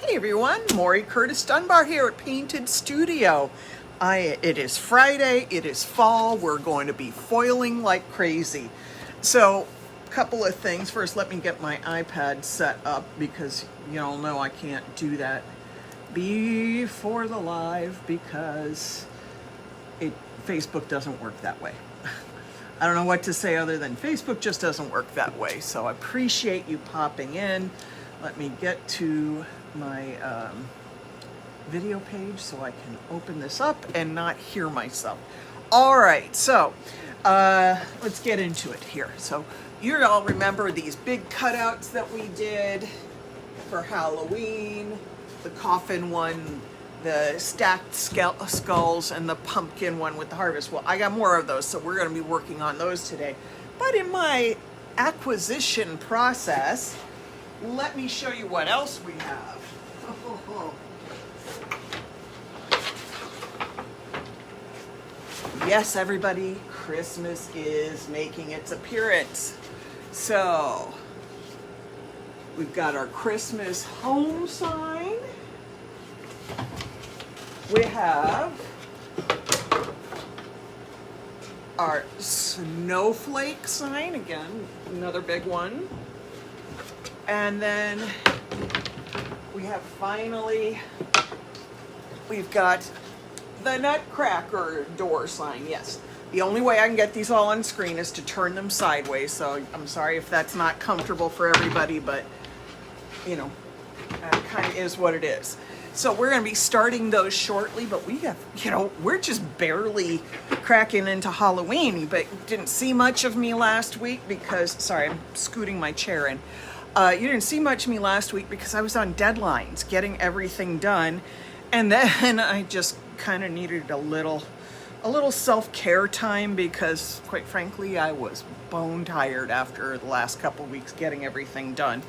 Hey everyone, Maury Curtis Dunbar here at Painted Studio. It is Friday, it is fall, we're going to be foiling like crazy. So, a couple of things. First, let me get my iPad set up because you all know I can't do that before the live because Facebook doesn't work that way. I don't know what to say other than Facebook just doesn't work that way. So I appreciate you popping in. Let me get to my video page so I can open this up and not hear myself. All right, so let's get into it here. So you all remember these big cutouts that we did for Halloween, the coffin one, the stacked skulls, and the pumpkin one with the harvest. Well, I got more of those, so we're going to be working on those today. But in my acquisition process, let me show you what else we have. Yes, everybody, Christmas is making its appearance. So, we've got our Christmas home sign. We have our snowflake sign, again, another big one. And then we have we've got the Nutcracker door sign, yes. The only way I can get these all on screen is to turn them sideways, so I'm sorry if that's not comfortable for everybody, but, you know, that kind of is what it is. So we're going to be starting those shortly, but we have, we're just barely cracking into Halloween. But didn't see much of me last week because, sorry, I'm scooting my chair in. You didn't see much of me last week because I was on deadlines, getting everything done. And then I just kind of needed a little self-care time because, quite frankly, I was bone tired after the last couple of weeks getting everything done.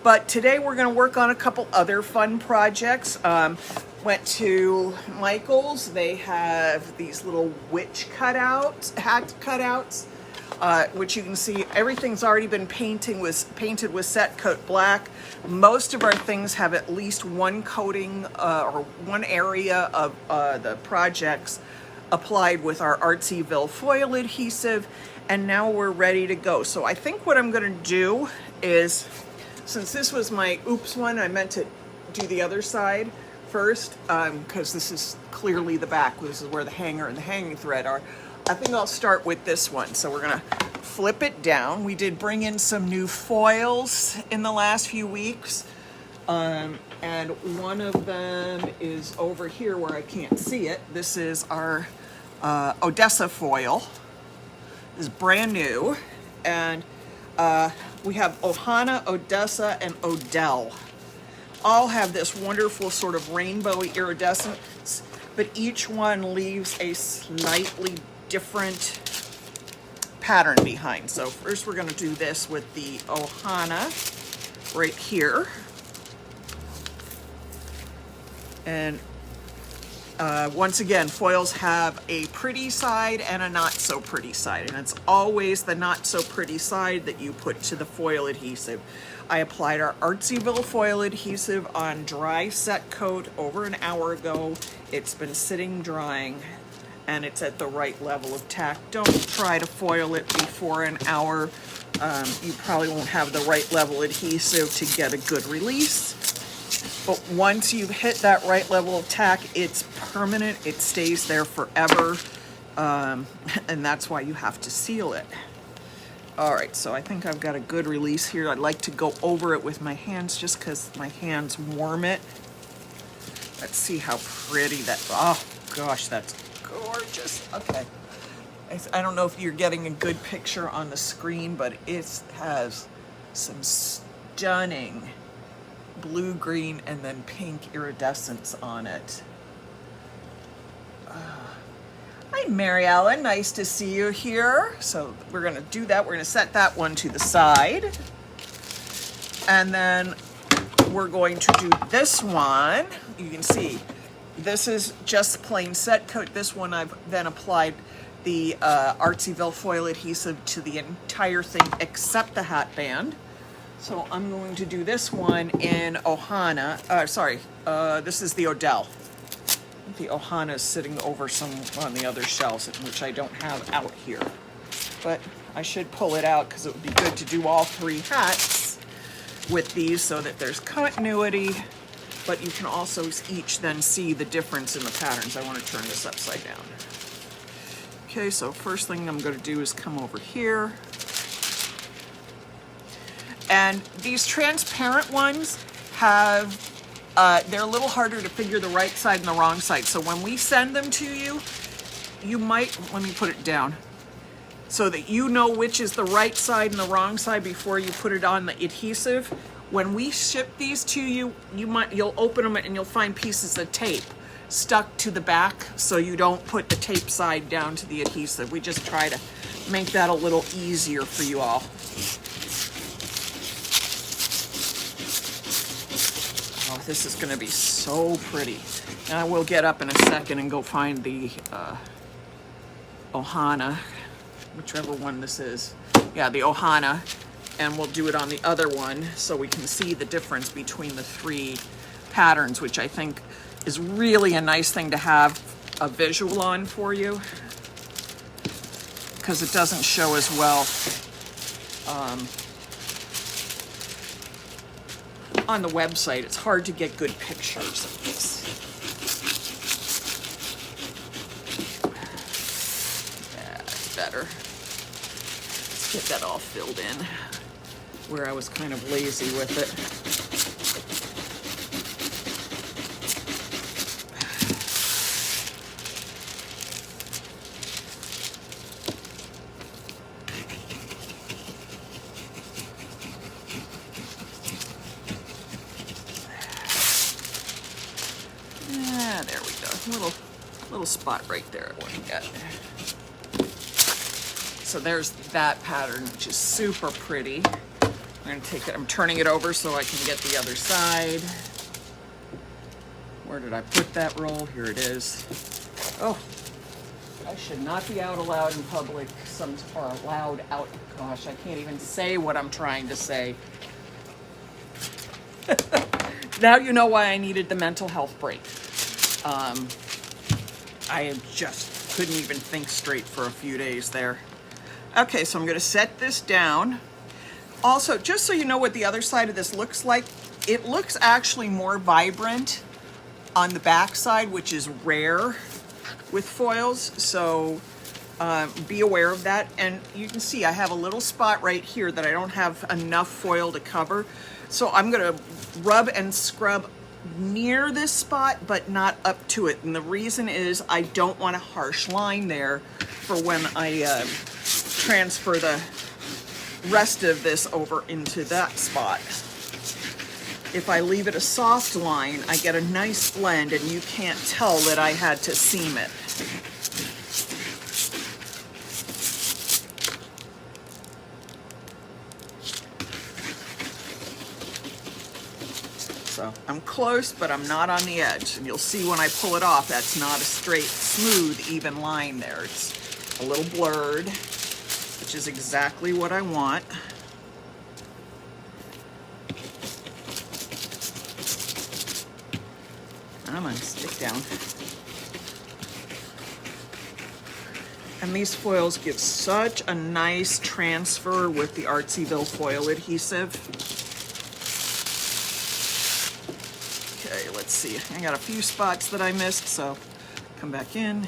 But today we're going to work on a couple other fun projects. Went to Michael's. They have these little witch cutouts, hat cutouts, which you can see everything's already been painted with set coat black. Most of our things have at least one coating or one area of the projects applied with our Artsyville foil adhesive, and now we're ready to go. So I think what I'm going to do is, since this was my oops one, I meant to do the other side first because this is clearly the back. This is where the hanger and the hanging thread are. I think I'll start with this one. So we're gonna flip it down. We did bring in some new foils in the last few weeks. And one of them is over here where I can't see it. This is our Odessa foil. This is brand new. And we have Ohana, Odessa, and Odell. All have this wonderful sort of rainbow iridescence, but each one leaves a slightly different pattern behind. So first we're going to do this with the Ohana right here. And once again, foils have a pretty side and a not so pretty side, and it's always the not so pretty side that you put to the foil adhesive. I applied our Artsyville foil adhesive on dry set coat over an hour ago. It's been sitting drying and it's at the right level of tack. Don't try to foil it before an hour. You probably won't have the right level adhesive to get a good release. But once you've hit that right level of tack, it's permanent, it stays there forever, and that's why you have to seal it. All right, so I think I've got a good release here. I'd like to go over it with my hands just because my hands warm it. Let's see how pretty that, oh gosh, that's gorgeous. Okay, I don't know if you're getting a good picture on the screen, but it has some stunning blue, green, and then pink iridescence on it. Hi, Mary Ellen. Nice to see you here. So we're going to do that. We're going to set that one to the side. And then we're going to do this one. You can see this is just plain set coat. This one I've then applied the Artsyville foil adhesive to the entire thing except the hat band. So I'm going to do this one in Ohana. This is the Odell. The Ohana is sitting over some on the other shelves, which I don't have out here. But I should pull it out because it would be good to do all three hats with these so that there's continuity, but you can also each then see the difference in the patterns. I want to turn this upside down. Okay, so first thing I'm going to do is come over here. And these transparent ones have, they're a little harder to figure the right side and the wrong side. So when we send them to you, you might, let me put it down, so that you know which is the right side and the wrong side before you put it on the adhesive. When we ship these to you, you'll open them and you'll find pieces of tape stuck to the back, so you don't put the tape side down to the adhesive. We just try to make that a little easier for you all. Oh, this is gonna be so pretty. And I will get up in a second and go find the Ohana, whichever one this is. Yeah, the Ohana, and we'll do it on the other one so we can see the difference between the three patterns, which I think is really a nice thing to have a visual on for you, because it doesn't show as well on the website. It's hard to get good pictures of this. Yeah, it's better. Let's get that all filled in, where I was kind of lazy with it. There we go. Little spot right there I want to get. So there's that pattern, which is super pretty. I'm going to take it, I'm turning it over so I can get the other side. Where did I put that roll? Here it is. Oh, I should not be out aloud in public, or loud out, gosh, I can't even say what I'm trying to say. Now you know why I needed the mental health break. I just couldn't even think straight for a few days there. Okay, so I'm going to set this down. Also, just so you know what the other side of this looks like, it looks actually more vibrant on the back side, which is rare with foils. So be aware of that. And you can see I have a little spot right here that I don't have enough foil to cover. So I'm going to rub and scrub near this spot, but not up to it. And the reason is I don't want a harsh line there for when I transfer the rest of this over into that spot. If I leave it a soft line, I get a nice blend and you can't tell that I had to seam it. So I'm close, but I'm not on the edge. And you'll see when I pull it off, that's not a straight, smooth, even line there. It's a little blurred, which is exactly what I want. Come on, stick down. And these foils give such a nice transfer with the Artsyville foil adhesive. Okay, let's see. I got a few spots that I missed, so come back in.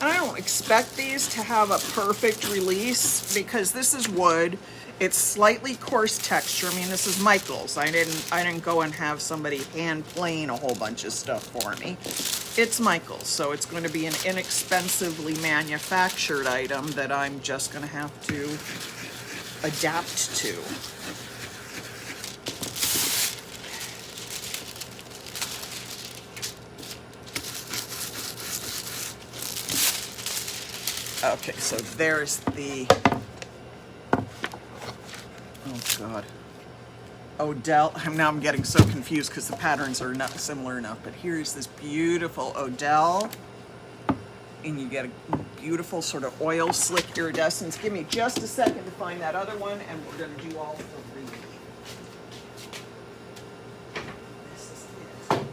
I don't expect these to have a perfect release because this is wood. It's slightly coarse texture. I mean, this is Michael's. I didn't go and have somebody hand plane a whole bunch of stuff for me. It's Michael's, so it's going to be an inexpensively manufactured item that I'm just going to have to adapt to. Okay, so there's the, oh God, Odell. Now I'm getting so confused because the patterns are not similar enough, but here's this beautiful Odell. and you get a beautiful sort of oil slick iridescence. Give me just a second to find that other one, and we're going to do all three. This is it.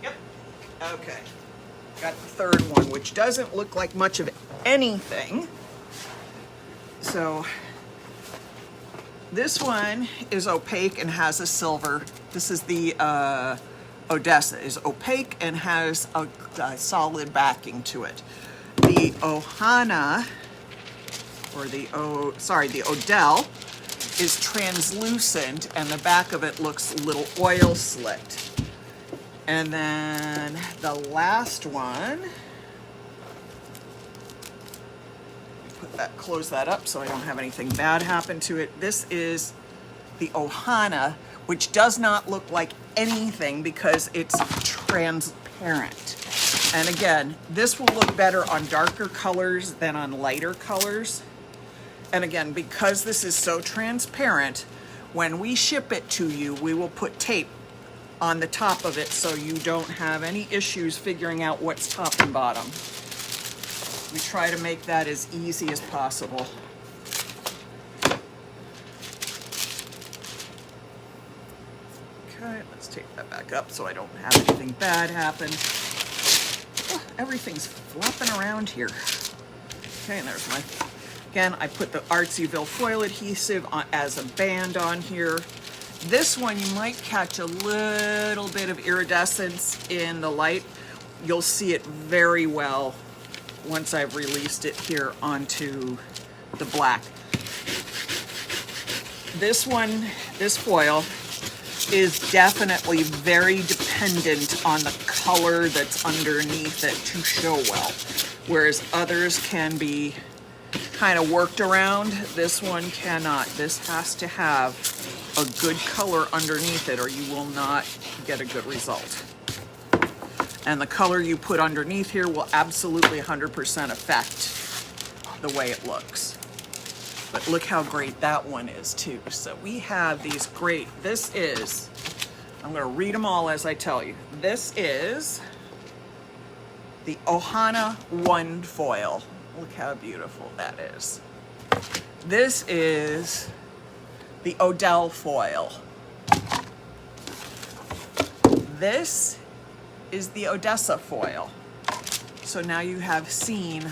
Yep. Okay. Got the third one, which doesn't look like much of anything. So this one is opaque and has a silver. This is the Odessa, is opaque and has a solid backing to it. The Ohana, or the Odell, is translucent and the back of it looks a little oil slicked. And then the last one, close that up so I don't have anything bad happen to it. This is the Ohana, which does not look like anything because it's transparent. And again, this will look better on darker colors than on lighter colors. And again, because this is so transparent, when we ship it to you, we will put tape on the top of it so you don't have any issues figuring out what's top and bottom. We try to make that as easy as possible. Okay, let's take that back up so I don't have anything bad happen. Oh, everything's flopping around here. Okay, and there's my, again, I put the Artsyville foil adhesive on, as a band on here. This one, you might catch a little bit of iridescence in the light. You'll see it very well once I've released it here onto the black. This one, this foil, is definitely very dependent on the color that's underneath it to show well. Whereas others can be kind of worked around, this one cannot. This has to have a good color underneath it or you will not get a good result. And the color you put underneath here will absolutely 100% affect the way it looks. But look how great that one is too. So we have these great, this is, I'm gonna read them all as I tell you. This is the Ohana 1 foil. Look how beautiful that is. This is the Odell foil. This is the Odessa foil. So now you have seen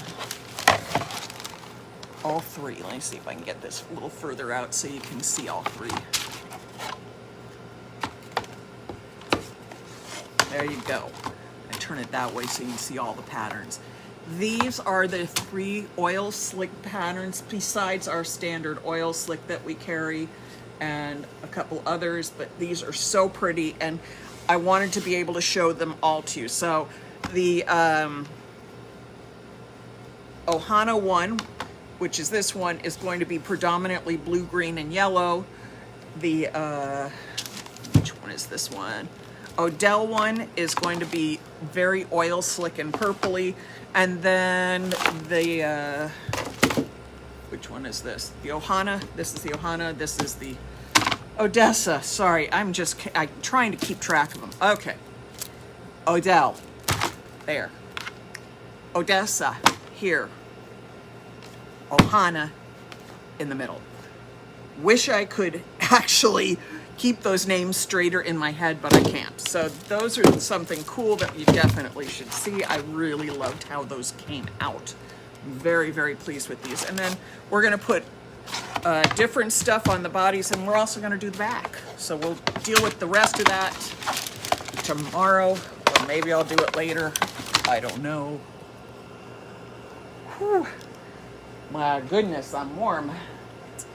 all three. Let me see if I can get this a little further out so you can see all three. There you go. And turn it that way so you can see all the patterns. These are the 3 oil slick patterns besides our standard oil slick that we carry and a couple others, but these are so pretty and I wanted to be able to show them all to you. So the Ohana 1, which is this one, is going to be predominantly blue, green, and yellow. The, which one is this one? Odell 1 is going to be very oil slick and purpley. And then the, which one is this? The Ohana, this is the Ohana, this is the Odessa. Sorry, I'm trying to keep track of them. Okay. Odell, there. Odessa, here. Ohana, in the middle. Wish I could actually keep those names straighter in my head, but I can't. So those are something cool that you definitely should see. I really loved how those came out. I'm very, very pleased with these. And then we're gonna put different stuff on the bodies, and we're also gonna do the back. So we'll deal with the rest of that tomorrow, or maybe I'll do it later. I don't know. Whew. My goodness, I'm warm. It's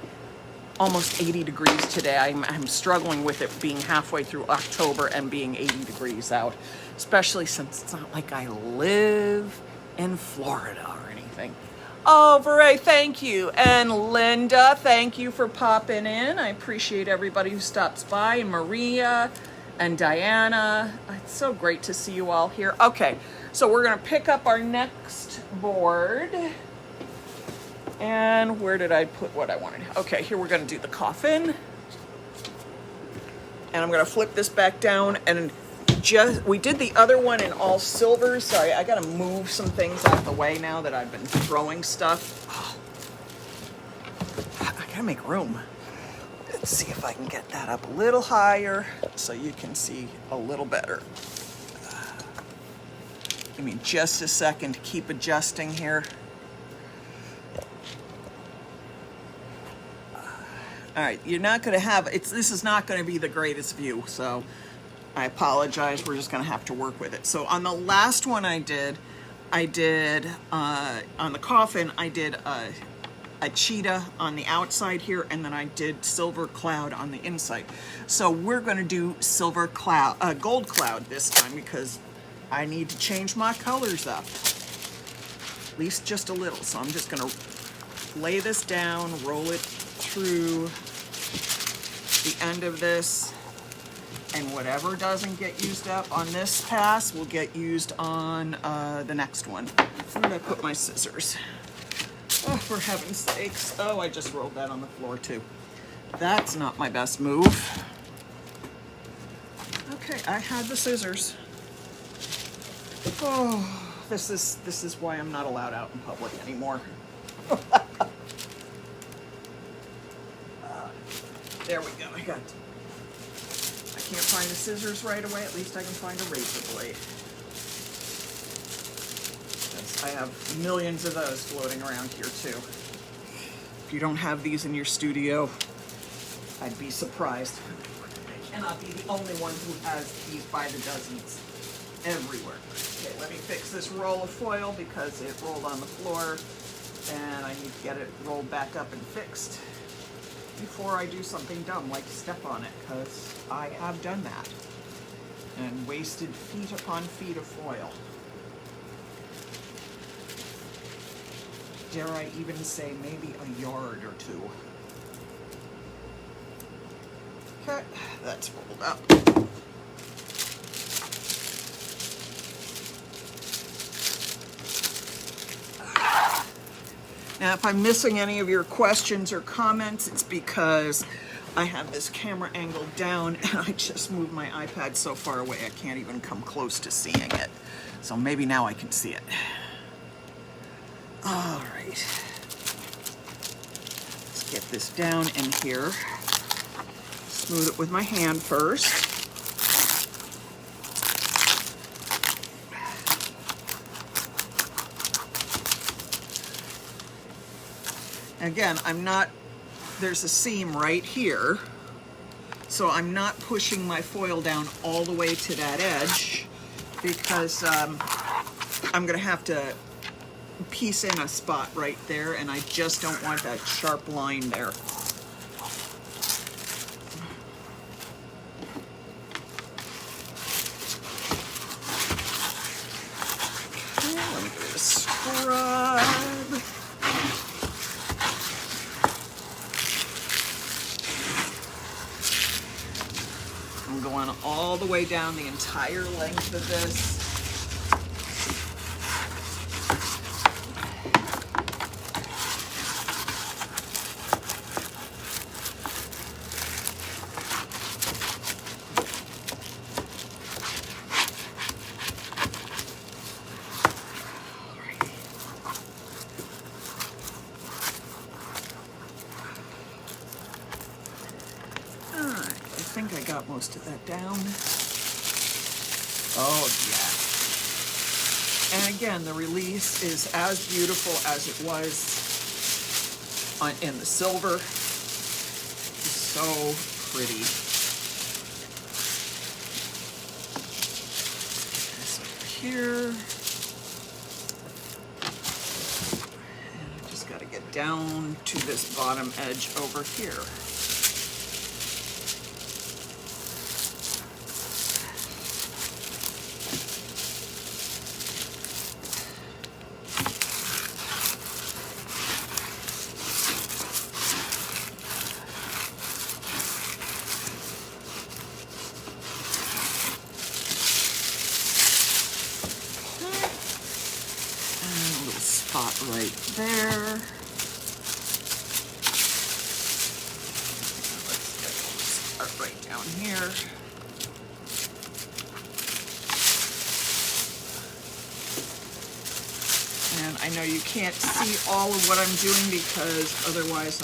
almost 80 degrees today. I'm struggling with it being halfway through October and being 80 degrees out, especially since it's not like I live in Florida or anything. Oh, Beret, thank you. And Linda, thank you for popping in. I appreciate everybody who stops by. And Maria and Diana. It's so great to see you all here. Okay, so we're gonna pick up our next board. And where did I put what I wanted? Okay, here we're gonna do the coffin. And I'm gonna flip this back down and we did the other one in all silver. Sorry, I gotta move some things out of the way now that I've been throwing stuff. Oh, I gotta make room. Let's see if I can get that up a little higher so you can see a little better. Give me just a second to keep adjusting here. All right, you're not going to have, this is not going to be the greatest view, so I apologize. We're just going to have to work with it. So on the last one I did on the coffin, I did a cheetah on the outside here, and then I did silver cloud on the inside. So we're going to do silver cloud, gold cloud this time, because I need to change my colors up, at least just a little. So I'm just going to lay this down, roll it through the end of this, and whatever doesn't get used up on this pass will get used on the next one. Where did I put my scissors? Oh, for heaven's sakes. Oh, I just rolled that on the floor too. That's not my best move. Okay, I had the scissors. Oh, this is why I'm not allowed out in public anymore. There we go. I can't find the scissors right away. At least I can find a razor blade. I have millions of those floating around here too. If you don't have these in your studio, I'd be surprised. I cannot be the only one who has these by the dozens everywhere. Okay, let me fix this roll of foil because it rolled on the floor and I need to get it rolled back up and fixed before I do something dumb like step on it, because I have done that and wasted feet upon feet of foil. Dare I even say maybe a yard or two. Okay, that's rolled up. Now, if I'm missing any of your questions or comments, it's because I have this camera angled down and I just moved my iPad so far away I can't even come close to seeing it. So maybe now I can see it. All right. Let's get this down in here. Smooth it with my hand first. Again, there's a seam right here, so I'm not pushing my foil down all the way to that edge because I'm gonna have to piece in a spot right there, and I just don't want that sharp line there. Okay, let me give it a scrub. I'm going all the way down the entire length of this. I think I got most of that down. Oh, yeah. And again, the release is as beautiful as it was in the silver. It's so pretty. This over here. And I just got to get down to this bottom edge over here. Right there. Let's start right down here. And I know you can't see all of what I'm doing because otherwise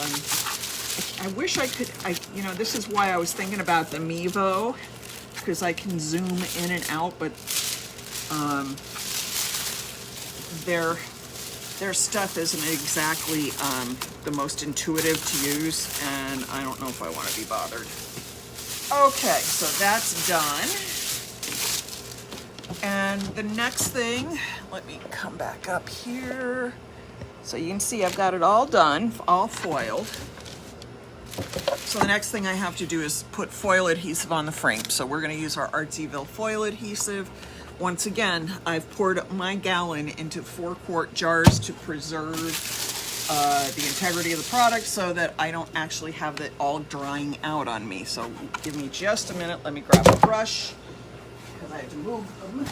I wish I could, you know, this is why I was thinking about the Mevo, because I can zoom in and out, but their stuff isn't exactly the most intuitive to use, and I don't know if I want to be bothered. Okay, so that's done. And the next thing, let me come back up here. So you can see I've got it all done, all foiled. So the next thing I have to do is put foil adhesive on the frame. So we're gonna use our Artsyville foil adhesive. Once again, I've poured my gallon into 4-quart jars to preserve the integrity of the product so that I don't actually have it all drying out on me. So give me just a minute, let me grab a brush because I have to move them.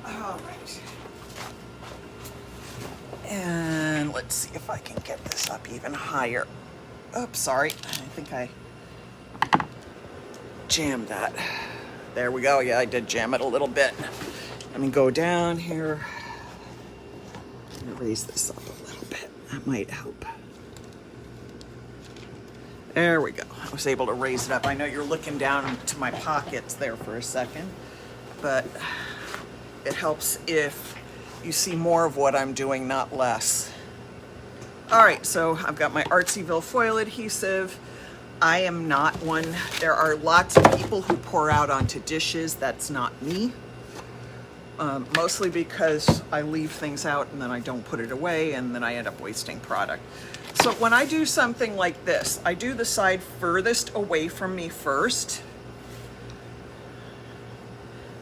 All right. And let's see if I can get this up even higher. Oops, sorry, I think I jammed that. There we go. Yeah, I did jam it a little bit. Let me go down here and raise this up a little bit. That might help. There we go. I was able to raise it up. I know you're looking down into my pockets there for a second, but it helps if you see more of what I'm doing, not less. All right, so I've got my Artsyville foil adhesive. I am not one. There are lots of people who pour out onto dishes. That's not me. Mostly because I leave things out and then I don't put it away and then I end up wasting product. So when I do something like this, I do the side furthest away from me first,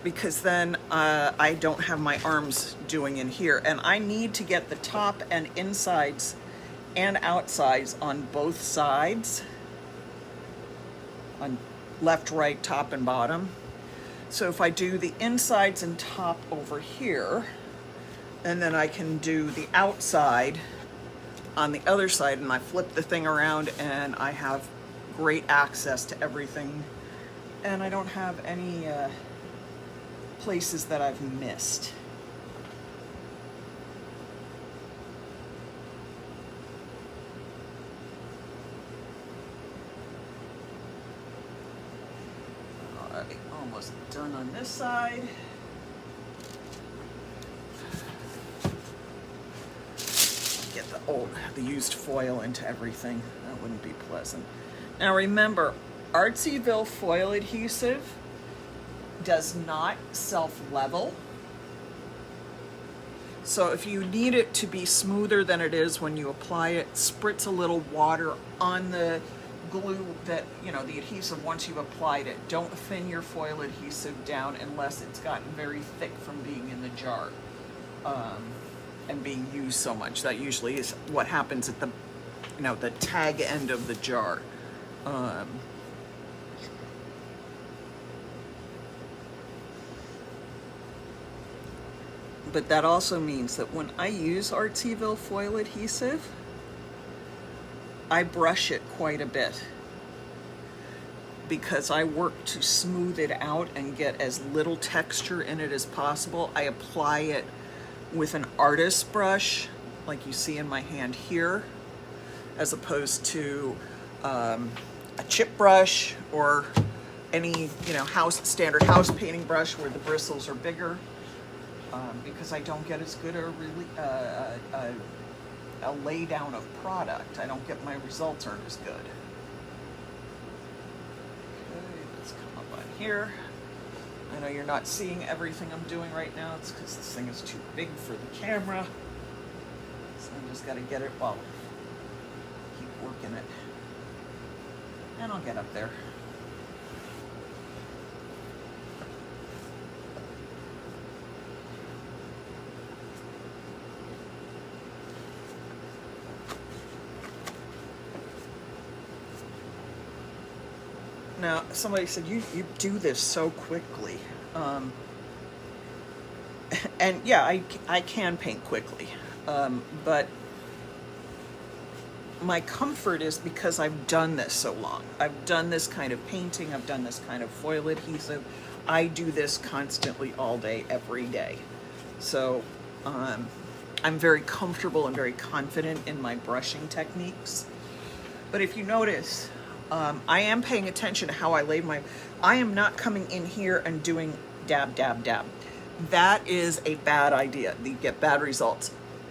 because then I don't have my arms doing in here. And I need to get the top and insides and outsides on both sides, on left, right, top, and bottom. So if I do the insides and top over here, and then I can do the outside on the other side, and I flip the thing around and I have great access to everything, and I don't have any places that I've missed. All right, almost done on this side. Get the used foil into everything. That wouldn't be pleasant. Now remember, Artsyville foil adhesive does not self-level. So if you need it to be smoother than it is when you apply it, spritz a little water on the glue that, you know, the adhesive once you've applied it. Don't thin your foil adhesive down unless it's gotten very thick from being in the jar and being used so much. That usually is what happens at the, you know, the tag end of the jar. But that also means that when I use Artsyville foil adhesive, I brush it quite a bit because I work to smooth it out and get as little texture in it as possible. I apply it with an artist brush, like you see in my hand here, as opposed to a chip brush or any, you know, standard house painting brush where the bristles are bigger. Because I don't get as good a lay down of product. I don't get, my results aren't as good. Okay, let's come up on here. I know you're not seeing everything I'm doing right now. It's because this thing is too big for the camera. So I just got to get it, well, keep working it. And I'll get up there. Now, somebody said, you do this so quickly. And yeah, I can paint quickly. But my comfort is because I've done this so long. I've done this kind of painting. I've done this kind of foil adhesive. I do this constantly all day, every day. So I'm very comfortable and very confident in my brushing techniques. But if you notice, I am paying attention to how I lay my, I am not coming in here and doing dab, dab, dab. That is a bad idea. You get bad results.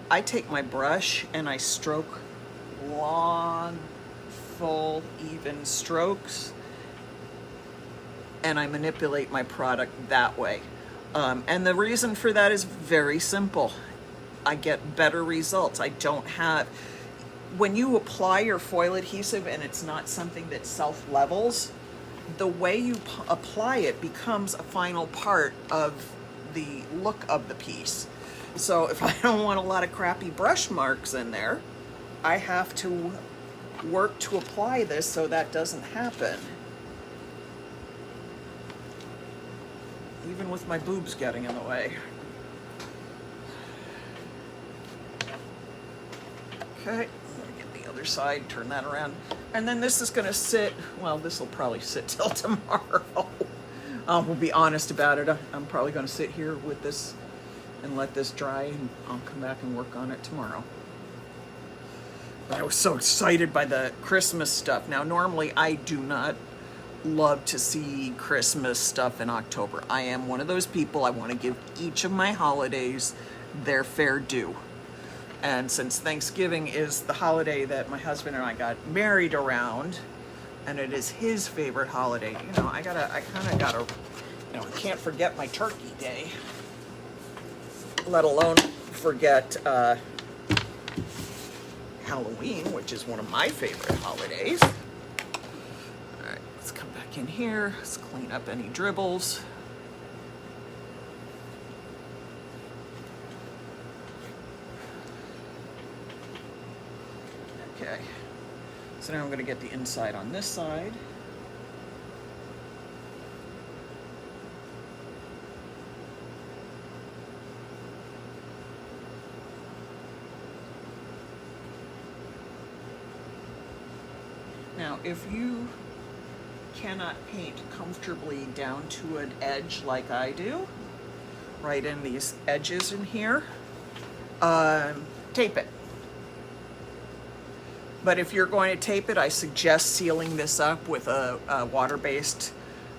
I take my brush and I stroke long, full, even strokes, and I manipulate my product that way. And the reason for that is very simple. I get better results. I don't have, when you apply your foil adhesive and it's not something that self-levels, the way you apply it becomes a final part of the look of the piece. So if I don't want a lot of crappy brush marks in there, I have to work to apply this so that doesn't happen. Even with my boobs getting in the way. Okay, I'm gonna get the other side, turn that around. And then this is gonna sit, well, this will probably sit till tomorrow. We'll be honest about it. I'm probably gonna sit here with this and let this dry, and I'll come back and work on it tomorrow. But I was so excited by the Christmas stuff. Now, normally I do not love to see Christmas stuff in October. I am one of those people, I want to give each of my holidays their fair due. And since Thanksgiving is the holiday that my husband and I got married around, and it is his favorite holiday, you know, I kind of gotta, you know, I can't forget my turkey day, let alone forget Halloween, which is one of my favorite holidays. All right, let's come back in here. Let's clean up any dribbles. Okay, so now I'm going to get the inside on this side. Now, if you cannot paint comfortably down to an edge like I do, right in these edges in here, tape it. But if you're going to tape it, I suggest sealing this up with a water-based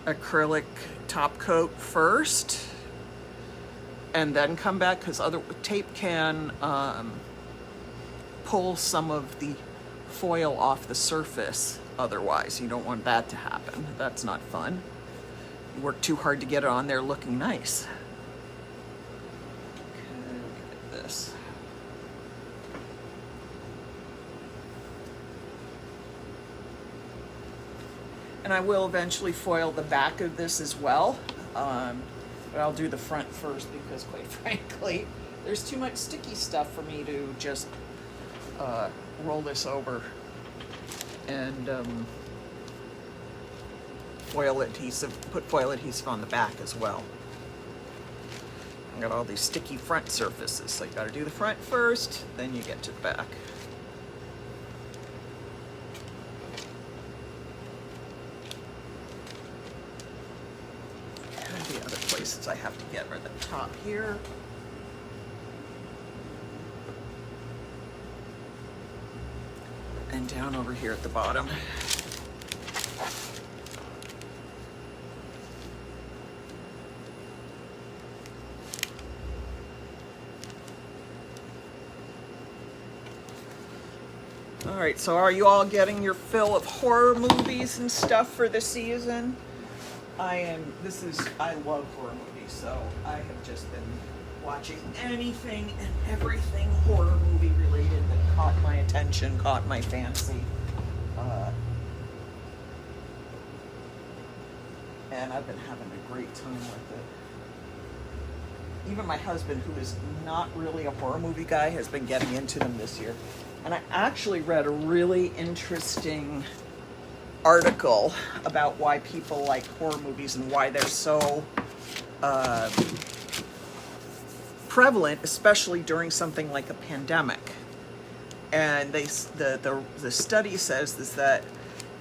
acrylic top coat first, and then come back, because other tape can pull some of the foil off the surface. Otherwise, you don't want that to happen. That's not fun. You work too hard to get it on there looking nice. Okay, look at this. And I will eventually foil the back of this as well. But I'll do the front first because, quite frankly, there's too much sticky stuff for me to just roll this over and put foil adhesive on the back as well. I got all these sticky front surfaces, so you gotta do the front first, then you get to the back. And the other places I have to get are the top here. And down over here at the bottom. All right, so are you all getting your fill of horror movies and stuff for the season? I love horror movies, so I have just been watching anything and everything horror movie related that caught my attention, caught my fancy. And I've been having a great time with it. Even my husband, who is not really a horror movie guy, has been getting into them this year. And I actually read a really interesting article about why people like horror movies and why they're so prevalent, especially during something like a pandemic. And the study says is that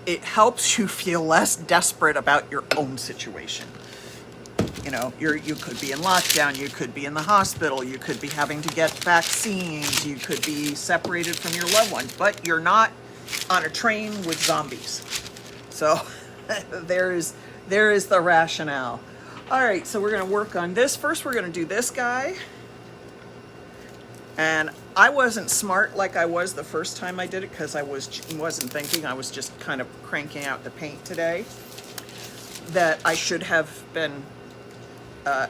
it helps you feel less desperate about your own situation. You know, you could be in lockdown, you could be in the hospital, you could be having to get vaccines, you could be separated from your loved ones, but you're not on a train with zombies. So there is the rationale. All right, so we're gonna work on this. First, we're gonna do this guy. And I wasn't smart like I was the first time I did it because I wasn't thinking. I was just kind of cranking out the paint today. That I should have been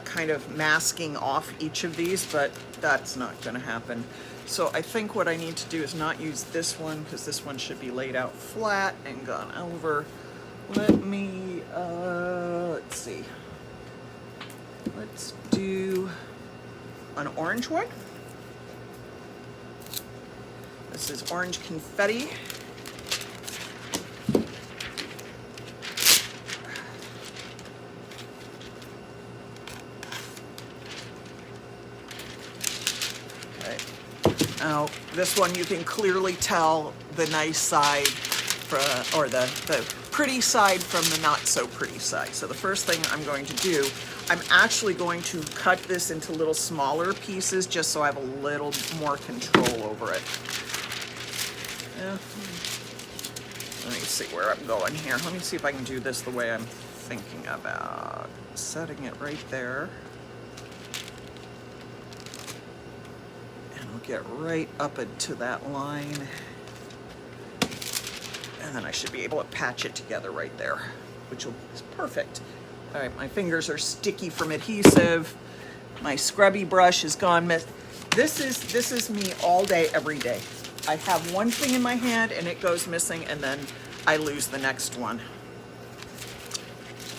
kind of masking off each of these, but that's not going to happen. So I think what I need to do is not use this one because this one should be laid out flat and gone over. Let me, let's see. Let's do an orange one. This is orange confetti. Now, this one you can clearly tell the nice side or the pretty side from the not so pretty side. So the first thing I'm going to do, I'm actually going to cut this into little smaller pieces just so I have a little more control over it. Yeah. Let me see where I'm going here. Let me see if I can do this the way I'm thinking about. Setting it right there. Get right up into that line, and then I should be able to patch it together right there, which is perfect. All right, my fingers are sticky from adhesive. My scrubby brush is gone. This is me all day, every day. I have one thing in my hand and it goes missing, and then I lose the next one.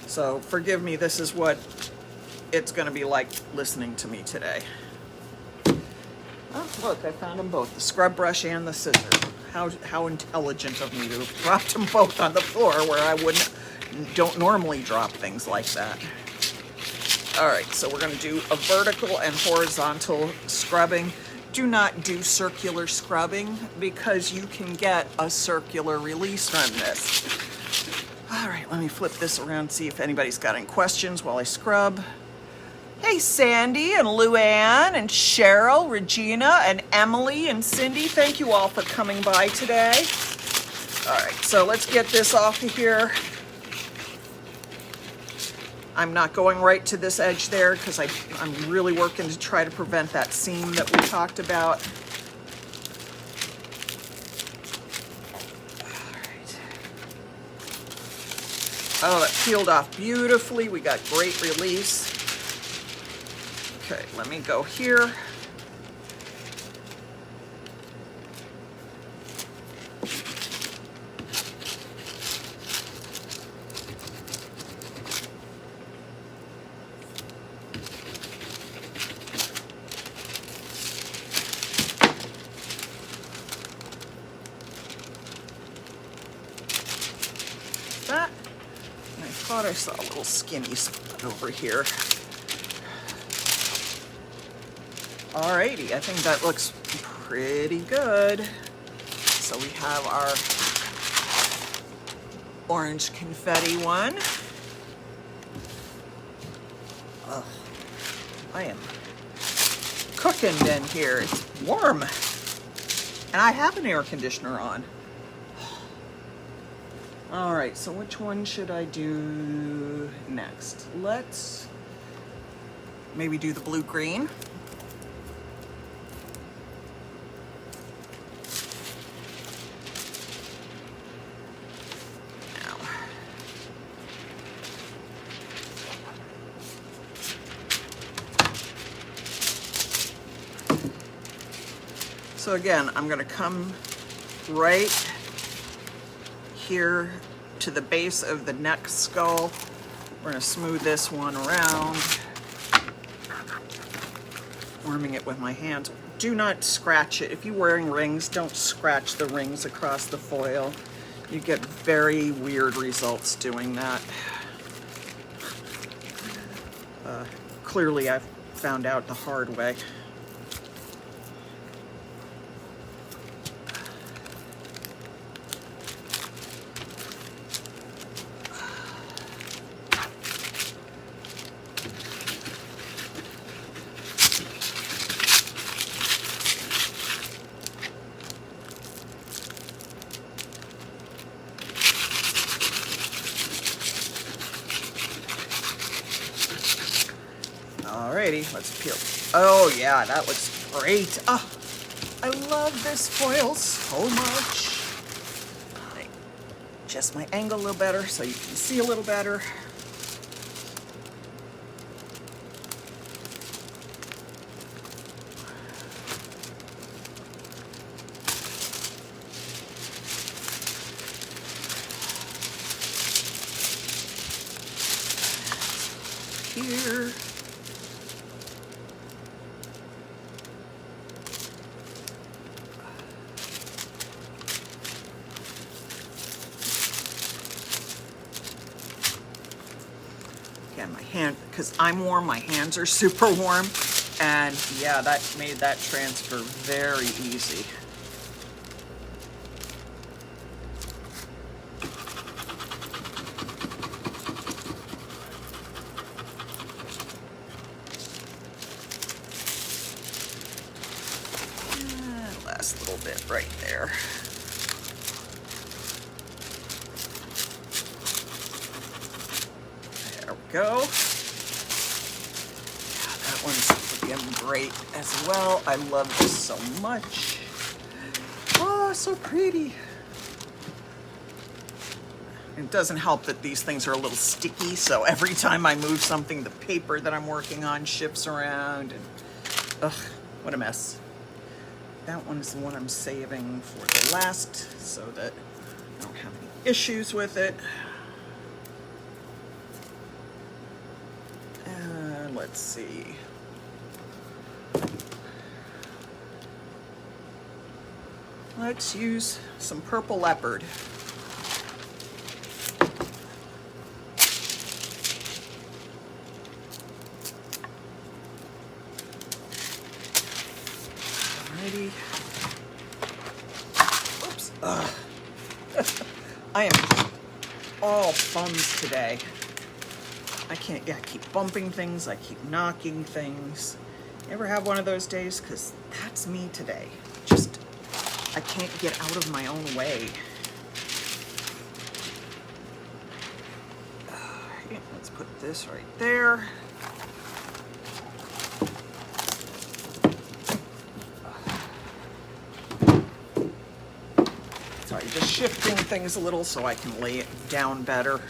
So forgive me. This is what it's going to be like listening to me today. Oh, look, I found them both, the scrub brush and the scissors. How intelligent of me to have dropped them both on the floor where I don't normally drop things like that. All right, so we're gonna do a vertical and horizontal scrubbing. Do not do circular scrubbing because you can get a circular release from this. All right, let me flip this around, see if anybody's got any questions while I scrub. Hey, Sandy and Luann and Cheryl, Regina and Emily and Cindy, thank you all for coming by today. All right, so let's get this off of here. I'm not going right to this edge there because I'm really working to try to prevent that seam that we talked about. All right. Oh, that peeled off beautifully. We got great release. Okay, let me go here. That, and I thought I saw a little skinny spot over here. Alrighty, I think that looks pretty good. So we have our orange confetti one. Ugh, I am cooking in here. It's warm. And I have an air conditioner on. All right, so which one should I do next? Let's maybe do the blue-green. So again, I'm going to come right here to the base of the neck skull. We're going to smooth this one around, warming it with my hands. Do not scratch it. If you're wearing rings, don't scratch the rings across the foil. You get very weird results doing that. Clearly, I've found out the hard way. ready. Let's peel. Oh yeah, that looks great. Ah, I love this foil so much. Adjust my angle a little better so you can see a little better. Here. Again, my hand, because I'm warm, my hands are super warm, and yeah, that made that transfer very easy. Last little bit right there. There we go. Yeah, that one's looking great as well. I love this so much. Oh, so pretty. It doesn't help that these things are a little sticky, so every time I move something, the paper that I'm working on shifts around, and ugh, what a mess. That one's the one I'm saving for the last so that I don't have any issues with it. Let's see. Let's use some purple leopard. Alrighty. Oops. I am all thumbs today. I can't, yeah, I keep bumping things, I keep knocking things. You ever have one of those days? Because that's me today. Just, I can't get out of my own way. Alright, let's put this right there. Sorry, just shifting things a little so I can lay it down better.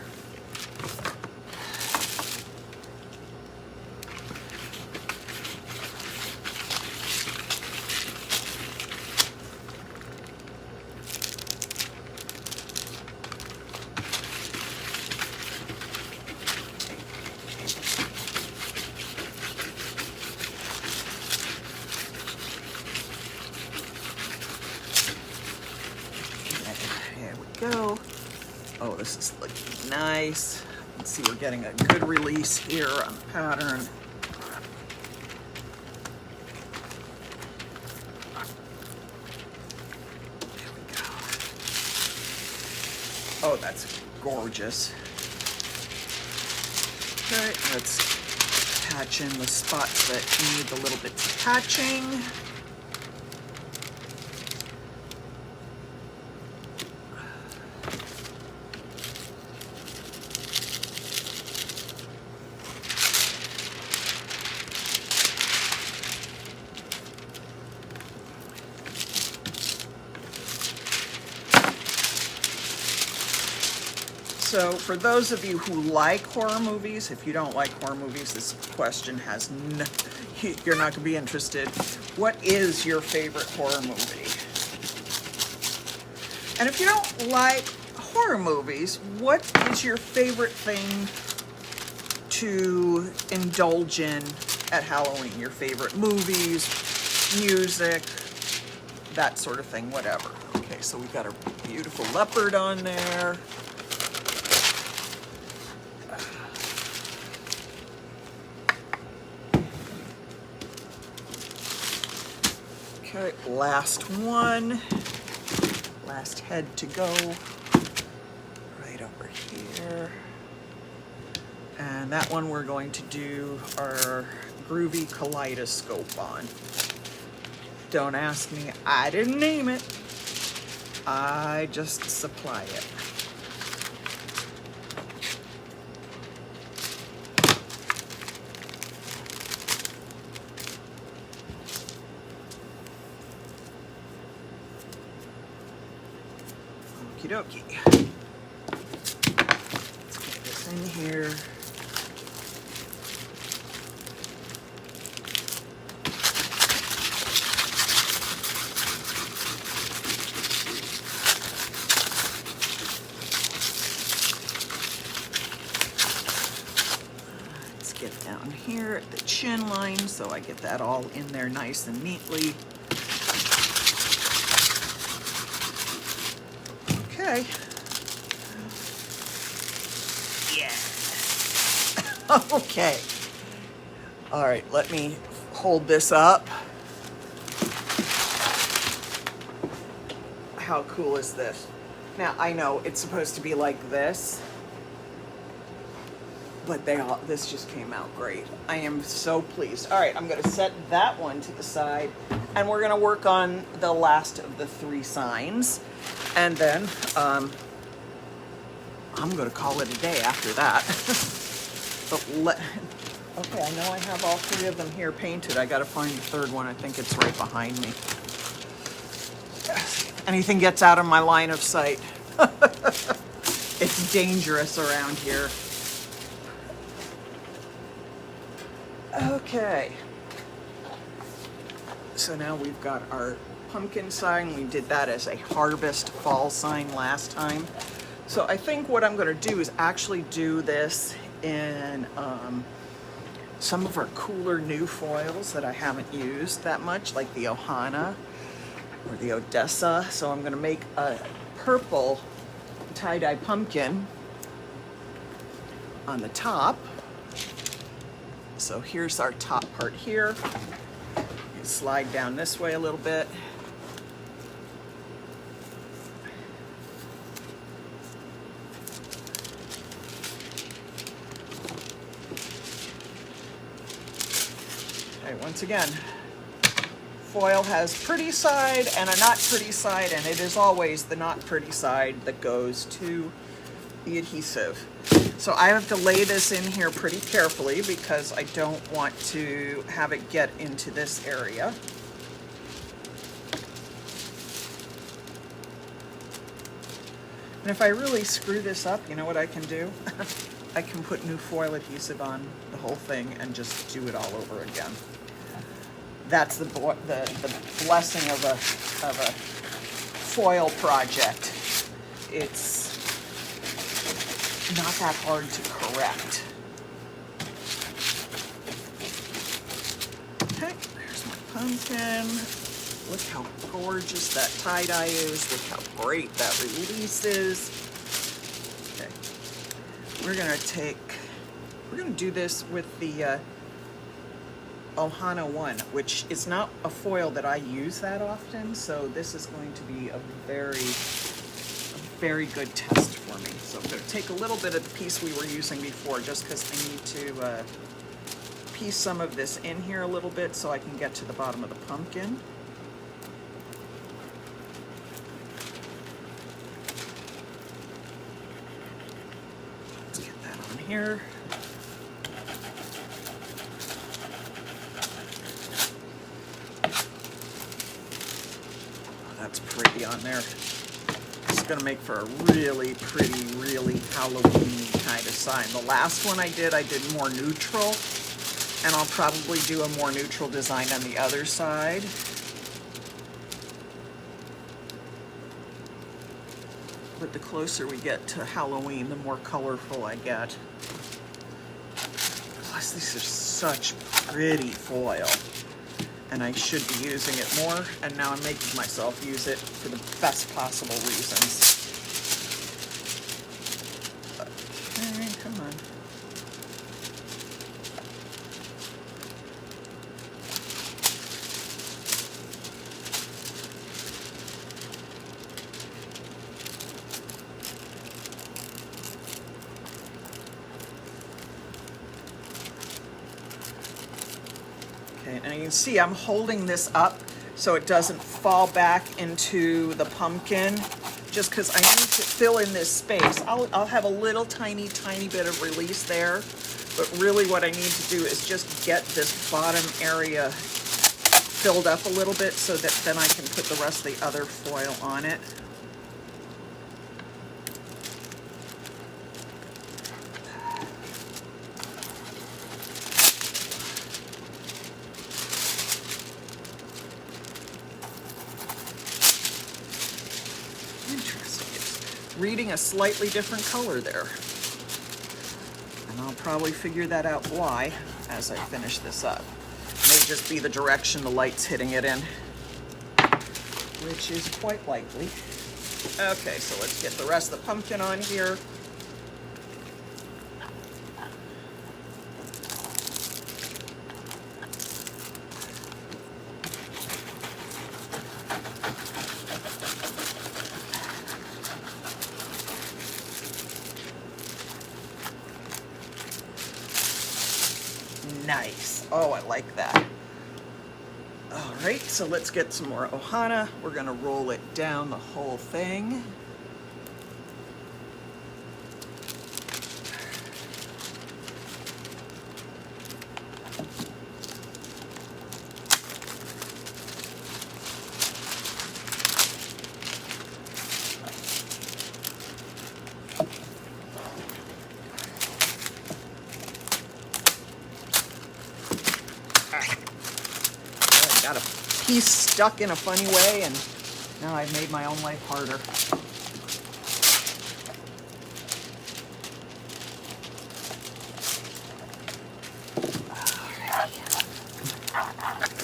Go. Oh, this is looking nice. Let's see, we're getting a good release here on the pattern. There we go. Oh, that's gorgeous. Okay, let's patch in the spots that need a little bit of patching. So for those of you who like horror movies, if you don't like horror movies, this question has no, you're not going to be interested. What is your favorite horror movie? And if you don't like horror movies, what is your favorite thing to indulge in at Halloween? Your favorite movies, music, that sort of thing, whatever. Okay, so we've got a beautiful leopard on there. Okay, last one, last head to go, right over here. And that one we're going to do our groovy kaleidoscope on. Don't ask me, I didn't name it. I just supply it. Okie dokie. Let's get this in here. Let's get down here at the chin line so I get that all in there nice and neatly. Okay. Yeah. Okay. All right, let me hold this up. How cool is this? Now, I know it's supposed to be like this, but this just came out great. I am so pleased. All right, I'm gonna set that one to the side, and we're gonna work on the last of the 3 signs. And then I'm gonna call it a day after that. Okay, I know I have all 3 of them here painted. I gotta find the 3rd one. I think it's right behind me. Anything gets out of my line of sight. It's dangerous around here. Okay. So now we've got our pumpkin sign. We did that as a harvest fall sign last time. So I think what I'm going to do is actually do this in some of our cooler new foils that I haven't used that much, like the Ohana or the Odessa. So I'm going to make a purple tie-dye pumpkin on the top. So here's our top part here. You slide down this way a little bit. Okay, once again, foil has pretty side and a not pretty side, and it is always the not pretty side that goes to the adhesive. So I have to lay this in here pretty carefully because I don't want to have it get into this area. And if I really screw this up, you know what I can do? I can put new foil adhesive on the whole thing and just do it all over again. That's the blessing of a foil project. It's not that hard to correct. Okay, there's my pumpkin. Look how gorgeous that tie-dye is. Look how great that release is. Okay, we're gonna do this with the Ohana 1, which is not a foil that I use that often, so this is going to be a very good test for me. So I'm going to take a little bit of the piece we were using before, just because I need to piece some of this in here a little bit so I can get to the bottom of the pumpkin. Let's get that on here. That's pretty on there. It's gonna make for a really pretty, really Halloween kind of sign. The last one I did more neutral, and I'll probably do a more neutral design on the other side. But the closer we get to Halloween, the more colorful I get. Plus, these are such pretty foil. And I should be using it more, and now I'm making myself use it for the best possible reasons. Okay, come on. And you can see I'm holding this up so it doesn't fall back into the pumpkin, just because I need to fill in this space. I'll have a little tiny bit of release there, but really what I need to do is just get this bottom area filled up a little bit so that then I can put the rest of the other foil on it. reading a slightly different color there. And I'll probably figure that out why as I finish this up. It may just be the direction the light's hitting it in, which is quite likely. Okay, so let's get the rest of the pumpkin on here. Nice. Oh, I like that. All right, so let's get some more ohana. We're gonna roll it down the whole thing. Got a piece stuck in a funny way, and now I've made my own life harder.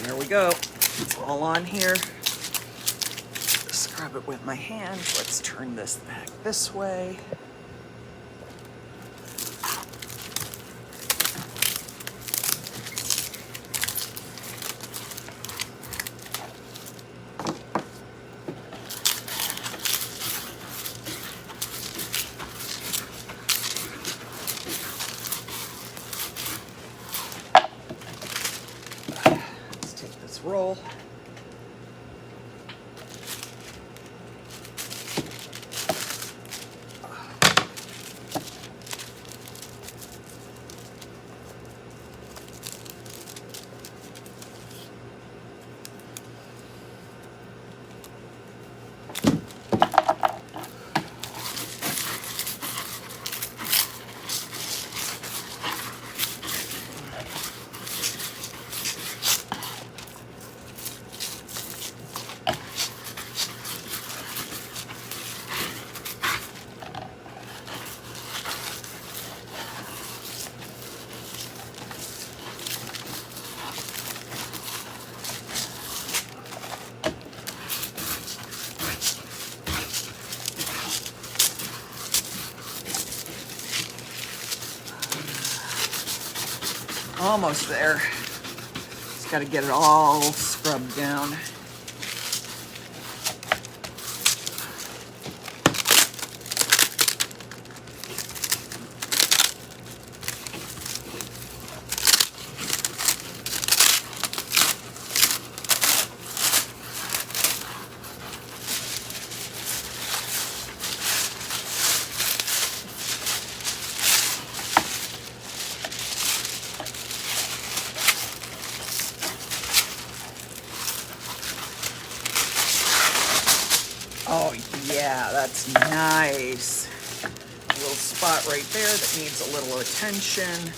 There we go. It's all on here. Scrub it with my hands. Let's turn this back this way. Roll. Almost there. Just got to get it all scrubbed down. Oh yeah, that's nice. A little spot right there that needs a little attention.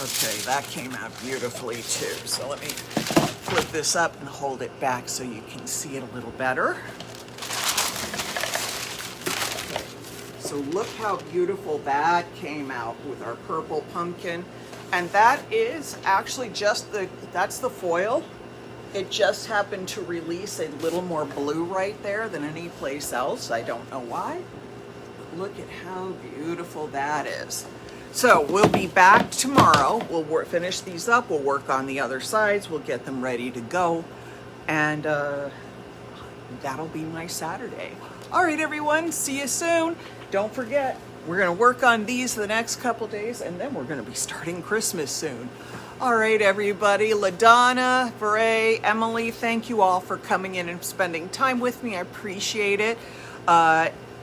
Okay, that came out beautifully too. So let me flip this up and hold it back so you can see it a little better. Okay. So look how beautiful that came out with our purple pumpkin. And that is actually just that's the foil. It just happened to release a little more blue right there than any place else. I don't know why. But look at how beautiful that is. So we'll be back tomorrow. We'll finish these up. We'll work on the other sides. We'll get them ready to go. And that'll be my Saturday. All right, everyone. See you soon. Don't forget, we're going to work on these the next couple days, and then we're going to be starting Christmas soon. All right, everybody. LaDonna, Beret, Emily, thank you all for coming in and spending time with me. I appreciate it.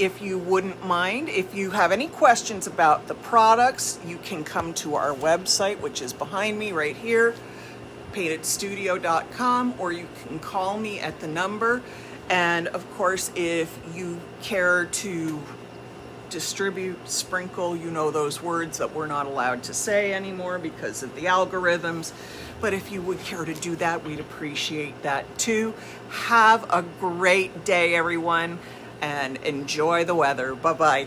if you wouldn't mind, if you have any questions about the products, you can come to our website, which is behind me right here, paintedstudio.com, or you can call me at the number. And of course, if you care to distribute, sprinkle, you know those words that we're not allowed to say anymore because of the algorithms. But if you would care to do that, we'd appreciate that too. Have a great day, everyone, and enjoy the weather. Bye-bye.